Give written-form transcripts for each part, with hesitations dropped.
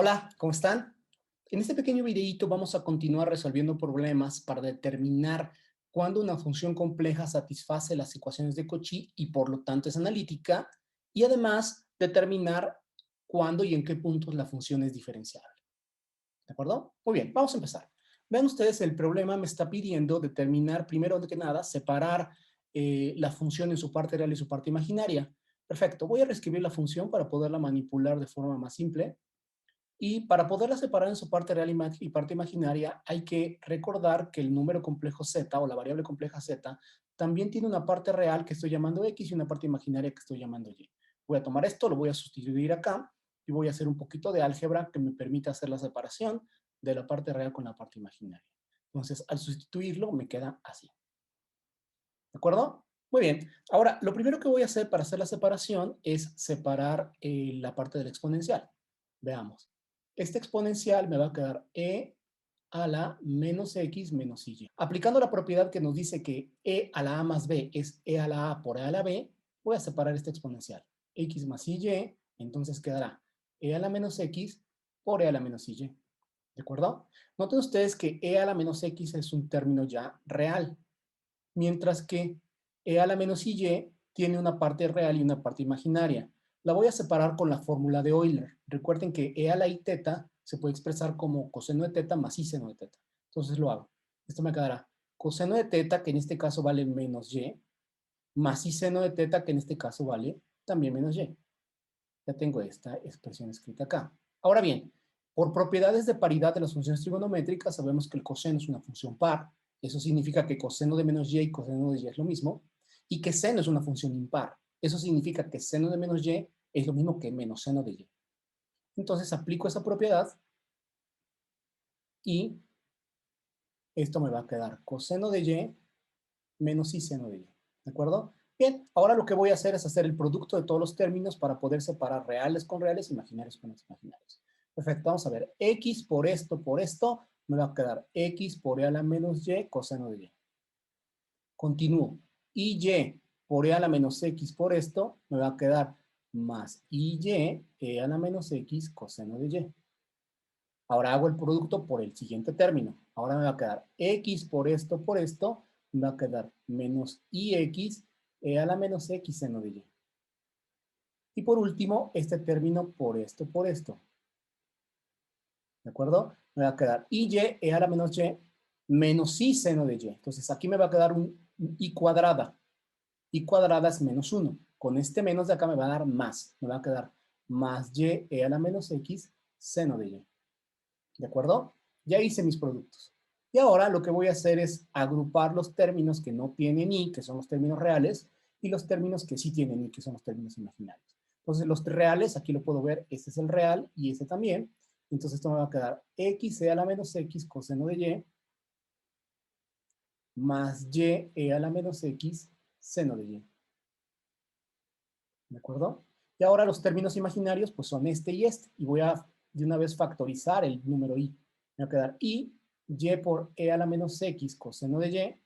Hola, ¿cómo están? En este pequeño videíto vamos a continuar resolviendo problemas para determinar cuándo una función compleja satisface las ecuaciones de Cauchy y por lo tanto es analítica, y además determinar cuándo y en qué puntos la función es diferenciable. ¿De acuerdo? Muy bien, vamos a empezar. Vean ustedes, el problema me está pidiendo determinar, primero que nada, separar la función en su parte real y su parte imaginaria. Perfecto, voy a reescribir la función para poderla manipular de forma más simple. Y para poderla separar en su parte real y parte imaginaria, hay que recordar que el número complejo z o la variable compleja z también tiene una parte real que estoy llamando x y una parte imaginaria que estoy llamando y. Voy a tomar esto, lo voy a sustituir acá y voy a hacer un poquito de álgebra que me permita hacer la separación de la parte real con la parte imaginaria. Entonces, al sustituirlo, me queda así. ¿De acuerdo? Muy bien. Ahora, lo primero que voy a hacer para hacer la separación es separar la parte del exponencial. Veamos. Este exponencial me va a quedar e a la menos x menos y. Aplicando la propiedad que nos dice que e a la a más b es e a la a por e a la b, voy a separar este exponencial. X más y, entonces quedará e a la menos x por e a la menos y. ¿De acuerdo? Noten ustedes que e a la menos x es un término ya real, mientras que e a la menos y tiene una parte real y una parte imaginaria. La voy a separar con la fórmula de Euler. Recuerden que e a la i teta se puede expresar como coseno de teta más i seno de teta. Entonces lo hago. Esto me quedará coseno de teta, que en este caso vale menos y, más i seno de teta, que en este caso vale también menos y. Ya tengo esta expresión escrita acá. Ahora bien, por propiedades de paridad de las funciones trigonométricas, sabemos que el coseno es una función par. Eso significa que coseno de menos y coseno de y es lo mismo. Y que seno es una función impar. Eso significa que seno de menos y es lo mismo que menos seno de y. Entonces aplico esa propiedad y esto me va a quedar coseno de y menos i seno de y. ¿De acuerdo? Bien, ahora lo que voy a hacer es hacer el producto de todos los términos para poder separar reales con reales, imaginarios con imaginarios. Perfecto, vamos a ver. X por esto, me va a quedar x por e a la menos y coseno de y. Continúo. Y por e a la menos x por esto, me va a quedar más y e a la menos x coseno de y. Ahora hago el producto por el siguiente término. Ahora me va a quedar x por esto, me va a quedar menos ix e a la menos x seno de y. Y por último, este término por esto. ¿De acuerdo? Me va a quedar y e a la menos y menos i seno de y. Entonces aquí me va a quedar un i cuadrada. I cuadrada es menos 1. Con este menos de acá me va a dar más. Me va a quedar más y e a la menos x seno de y. ¿De acuerdo? Ya hice mis productos. Y ahora lo que voy a hacer es agrupar los términos que no tienen i, que son los términos reales, y los términos que sí tienen i, que son los términos imaginarios. Entonces los reales, aquí lo puedo ver, este es el real y este también. Entonces esto me va a quedar x e a la menos x coseno de y más y e a la menos x seno de y. ¿De acuerdo? Y ahora los términos imaginarios pues son este y este. Y voy a de una vez factorizar el número i. Me va a quedar y por e a la menos x coseno de y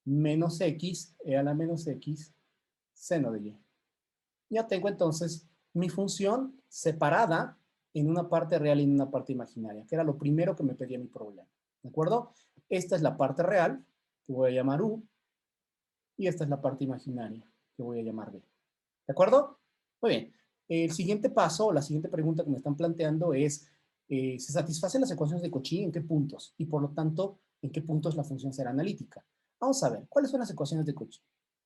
menos x e a la menos x seno de y. Ya tengo entonces mi función separada en una parte real y en una parte imaginaria, que era lo primero que me pedía mi problema. ¿De acuerdo? Esta es la parte real, que voy a llamar u, y esta es la parte imaginaria, que voy a llamar b. ¿De acuerdo? Muy bien. El siguiente paso, o la siguiente pregunta que me están planteando es, ¿se satisfacen las ecuaciones de Cauchy en qué puntos? Y por lo tanto, ¿en qué puntos la función será analítica? Vamos a ver, ¿cuáles son las ecuaciones de Cauchy?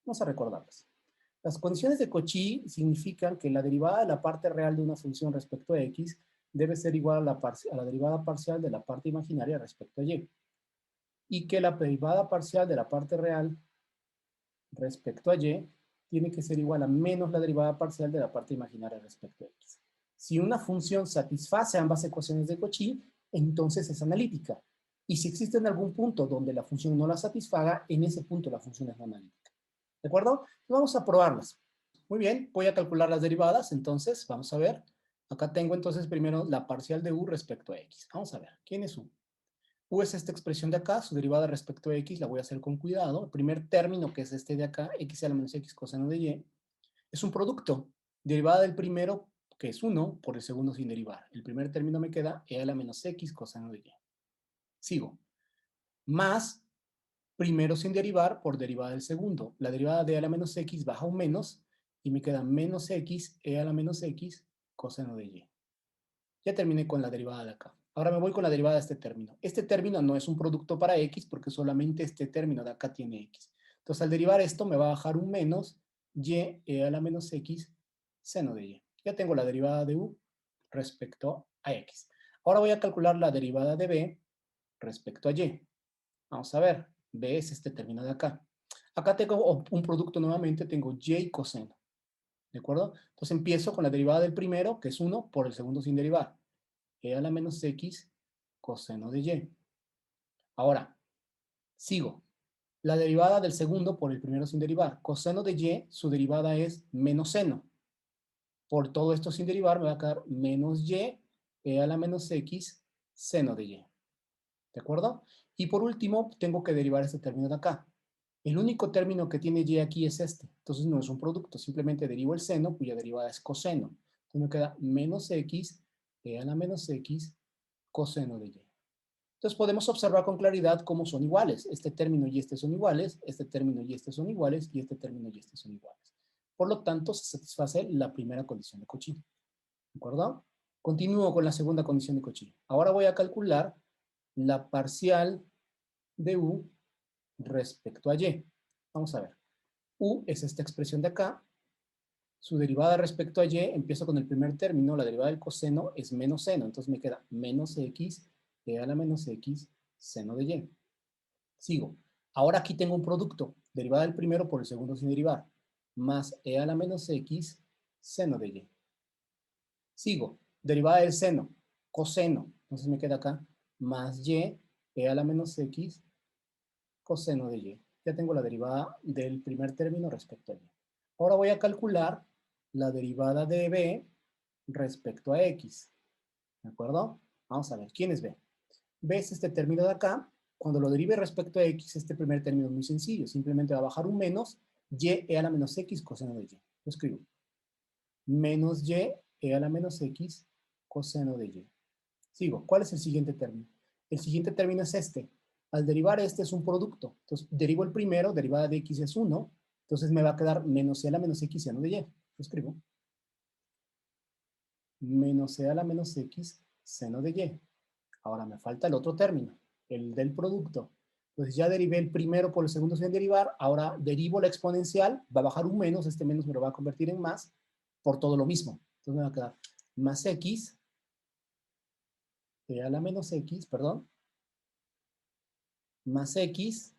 Vamos a recordarlas. Las condiciones de Cauchy significan que la derivada de la parte real de una función respecto a x debe ser igual a la derivada parcial de la parte imaginaria respecto a y. Y que la derivada parcial de la parte real respecto a y tiene que ser igual a menos la derivada parcial de la parte imaginaria respecto a x. Si una función satisface ambas ecuaciones de Cauchy, entonces es analítica. Y si existe en algún punto donde la función no la satisfaga, en ese punto la función es no analítica. ¿De acuerdo? Vamos a probarlas. Muy bien, voy a calcular las derivadas, entonces vamos a ver. Acá tengo entonces primero la parcial de u respecto a x. Vamos a ver, ¿quién es u? U es esta expresión de acá, su derivada respecto a x la voy a hacer con cuidado. El primer término, que es este de acá, x a la menos x coseno de y, es un producto. Derivada del primero que es 1 por el segundo sin derivar. El primer término me queda e a la menos x coseno de y. Sigo. Más primero sin derivar por derivada del segundo. La derivada de e a la menos x baja un menos y me queda menos x e a la menos x coseno de y. Ya terminé con la derivada de acá. Ahora me voy con la derivada de este término. Este término no es un producto para x porque solamente este término de acá tiene x. Entonces, al derivar esto me va a bajar un menos y e a la menos x seno de y. Ya tengo la derivada de u respecto a x. Ahora voy a calcular la derivada de b respecto a y. Vamos a ver. B es este término de acá. Acá tengo un producto nuevamente, tengo y coseno. ¿De acuerdo? Entonces empiezo con la derivada del primero, que es 1, por el segundo sin derivar. E a la menos x coseno de y. Ahora, sigo. La derivada del segundo por el primero sin derivar. Coseno de y, su derivada es menos seno. Por todo esto sin derivar me va a quedar menos y e a la menos x seno de y. ¿De acuerdo? Y por último, tengo que derivar este término de acá. El único término que tiene y aquí es este. Entonces no es un producto. Simplemente derivo el seno, cuya derivada es coseno. Entonces me queda menos x e a la menos x coseno de y. Entonces podemos observar con claridad cómo son iguales. Este término y este son iguales, este término y este son iguales, y este término y este son iguales. Por lo tanto, se satisface la primera condición de Cauchy. ¿De acuerdo? Continúo con la segunda condición de Cauchy. Ahora voy a calcular la parcial de u respecto a y. Vamos a ver. U es esta expresión de acá. Su derivada respecto a y, empiezo con el primer término, la derivada del coseno es menos seno. Entonces me queda menos x e a la menos x seno de y. Sigo. Ahora aquí tengo un producto, derivada del primero por el segundo sin derivar, más e a la menos x seno de y. Sigo. Derivada del seno, coseno. Entonces me queda acá más y e a la menos x coseno de y. Ya tengo la derivada del primer término respecto a y. Ahora voy a calcular la derivada de b respecto a x. ¿De acuerdo? Vamos a ver, ¿quién es b? B es este término de acá. Cuando lo derive respecto a x, este primer término es muy sencillo. Simplemente va a bajar un menos y e a la menos x coseno de y. Lo escribo. Menos y e a la menos x coseno de y. Sigo. ¿Cuál es el siguiente término? El siguiente término es este. Al derivar este es un producto. Entonces, derivo el primero, derivada de x es 1. Entonces me va a quedar menos e a la menos x seno de y. Lo escribo. Menos e a la menos x seno de y. Ahora me falta el otro término, el del producto. Entonces ya derivé el primero por el segundo sin derivar, ahora derivo la exponencial, va a bajar un menos, este menos me lo va a convertir en más, por todo lo mismo. Entonces me va a quedar más x, e a la menos x, perdón, más x,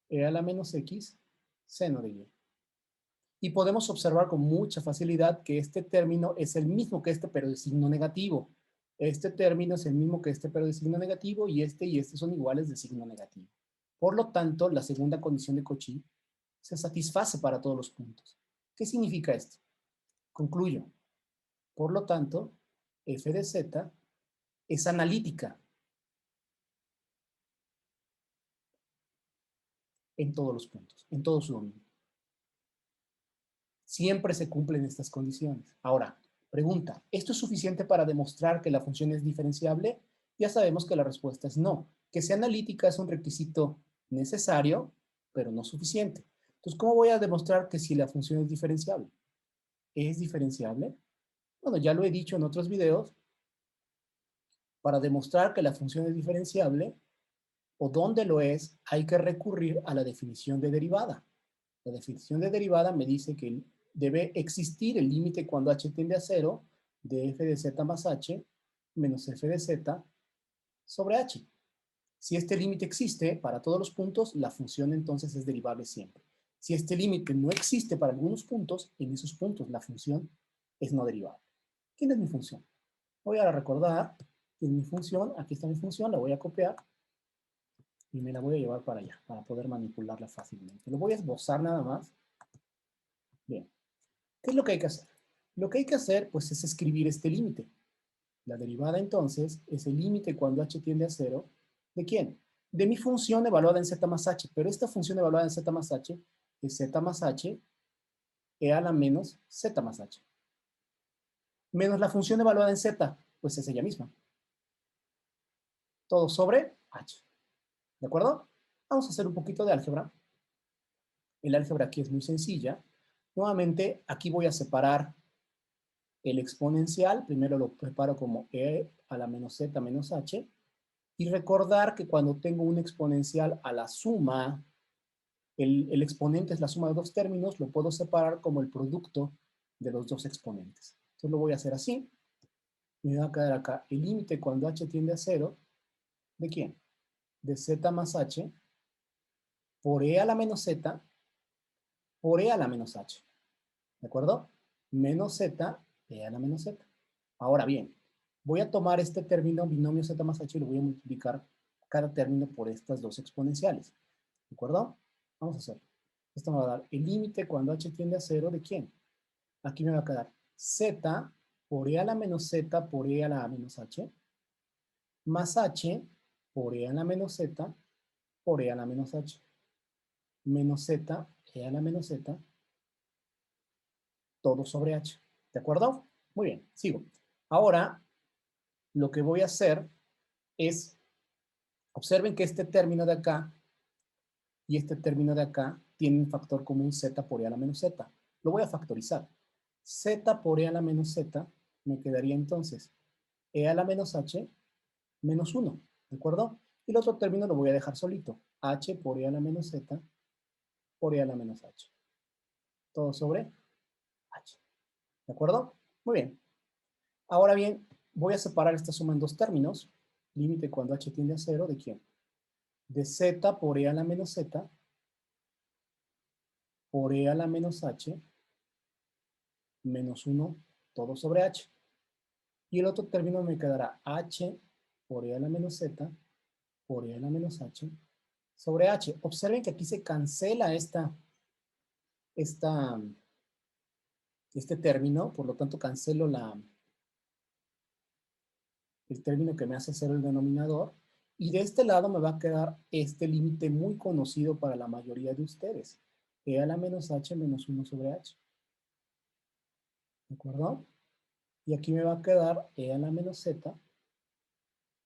e a la menos x, seno de y. Y podemos observar con mucha facilidad que este término es el mismo que este, pero de signo negativo. Este término es el mismo que este, pero de signo negativo, y este son iguales de signo negativo. Por lo tanto, la segunda condición de Cauchy se satisface para todos los puntos. ¿Qué significa esto? Concluyo. Por lo tanto, f de z es analítica en todos los puntos, en todo su dominio. Siempre se cumplen estas condiciones. Ahora, pregunta, ¿esto es suficiente para demostrar que la función es diferenciable? Ya sabemos que la respuesta es no. Que sea analítica es un requisito necesario, pero no suficiente. Entonces, ¿cómo voy a demostrar que si la función es diferenciable? ¿Es diferenciable? Bueno, ya lo he dicho en otros videos. Para demostrar que la función es diferenciable, o dónde lo es, hay que recurrir a la definición de derivada. La definición de derivada me dice que debe existir el límite cuando h tiende a 0 de f de z más h menos f de z sobre h. Si este límite existe para todos los puntos, la función entonces es derivable siempre. Si este límite no existe para algunos puntos, en esos puntos la función es no derivable. ¿Quién es mi función? Voy a recordar que mi función, aquí está mi función, la voy a copiar y me la voy a llevar para allá, para poder manipularla fácilmente. Lo voy a esbozar nada más. Bien. ¿Qué es lo que hay que hacer? Lo que hay que hacer, pues, es escribir este límite. La derivada, entonces, es el límite cuando h tiende a 0. ¿De quién? De mi función evaluada en z más h. Pero esta función evaluada en z más h es z más h e a la menos z más h. menos la función evaluada en z, pues es ella misma. Todo sobre h. ¿De acuerdo? Vamos a hacer un poquito de álgebra. El álgebra aquí es muy sencilla. Nuevamente, aquí voy a separar el exponencial. Primero lo preparo como e a la menos z menos h. Y recordar que cuando tengo un exponencial a la suma, el exponente es la suma de dos términos, lo puedo separar como el producto de los dos exponentes. Entonces lo voy a hacer así. Me va a quedar acá el límite cuando h tiende a 0. ¿De quién? De z más h por e a la menos z por e a la menos h. ¿De acuerdo? Menos z, e a la menos z. Ahora bien, voy a tomar este término binomio z más h y lo voy a multiplicar cada término por estas dos exponenciales. ¿De acuerdo? Vamos a hacerlo. Esto me va a dar el límite cuando h tiende a 0 ¿de quién? Aquí me va a quedar z por e a la menos z por e a la menos h más h por e a la menos z por e a la menos h menos z e a la menos z todo sobre h. ¿De acuerdo? Muy bien, sigo. Ahora, lo que voy a hacer es, observen que este término de acá y este término de acá tienen un factor común z por e a la menos z. Lo voy a factorizar. Z por e a la menos z me quedaría entonces e a la menos h menos 1. ¿De acuerdo? Y el otro término lo voy a dejar solito. H por e a la menos z por e a la menos h. Todo sobre h. ¿De acuerdo? Muy bien. Ahora bien, voy a separar esta suma en dos términos. Límite cuando h tiende a 0, ¿de quién? De z por e a la menos z por e a la menos h menos 1 todo sobre h. Y el otro término me quedará h por e a la menos z por e a la menos h sobre h. Observen que aquí se cancela este término, por lo tanto cancelo el término que me hace ser el denominador, y de este lado me va a quedar este límite muy conocido para la mayoría de ustedes, e a la menos h menos 1 sobre h. ¿De acuerdo? Y aquí me va a quedar e a la menos z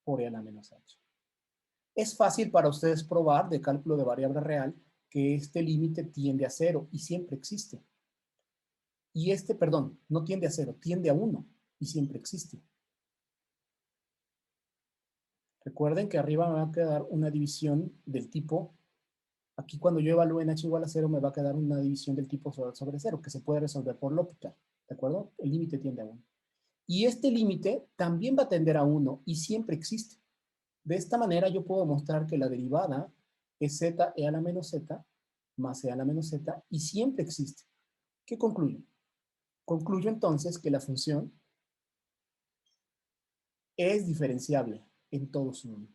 por e a la menos h. Es fácil para ustedes probar de cálculo de variable real que este límite tiende a 0 y siempre existe. Y este, perdón, no tiende a 0, tiende a 1 y siempre existe. Recuerden que arriba me va a quedar una división del tipo, aquí cuando yo evalúe en h igual a 0 me va a quedar una división del tipo sobre 0 que se puede resolver por L'Hopital. ¿De acuerdo? El límite tiende a 1. Y este límite también va a tender a 1 y siempre existe. De esta manera yo puedo mostrar que la derivada es z e a la menos z más e a la menos z y siempre existe. ¿Qué concluyo? Concluyo entonces que la función es diferenciable en todo su mundo.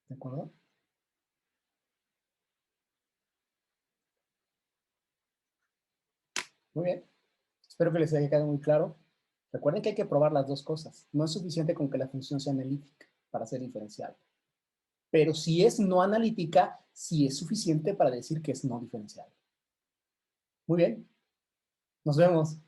¿De acuerdo? Muy bien. Espero que les haya quedado muy claro. Recuerden que hay que probar las dos cosas. No es suficiente con que la función sea analítica para ser diferenciable. Pero si es no analítica, sí es suficiente para decir que es no diferenciable. Muy bien. Nos vemos.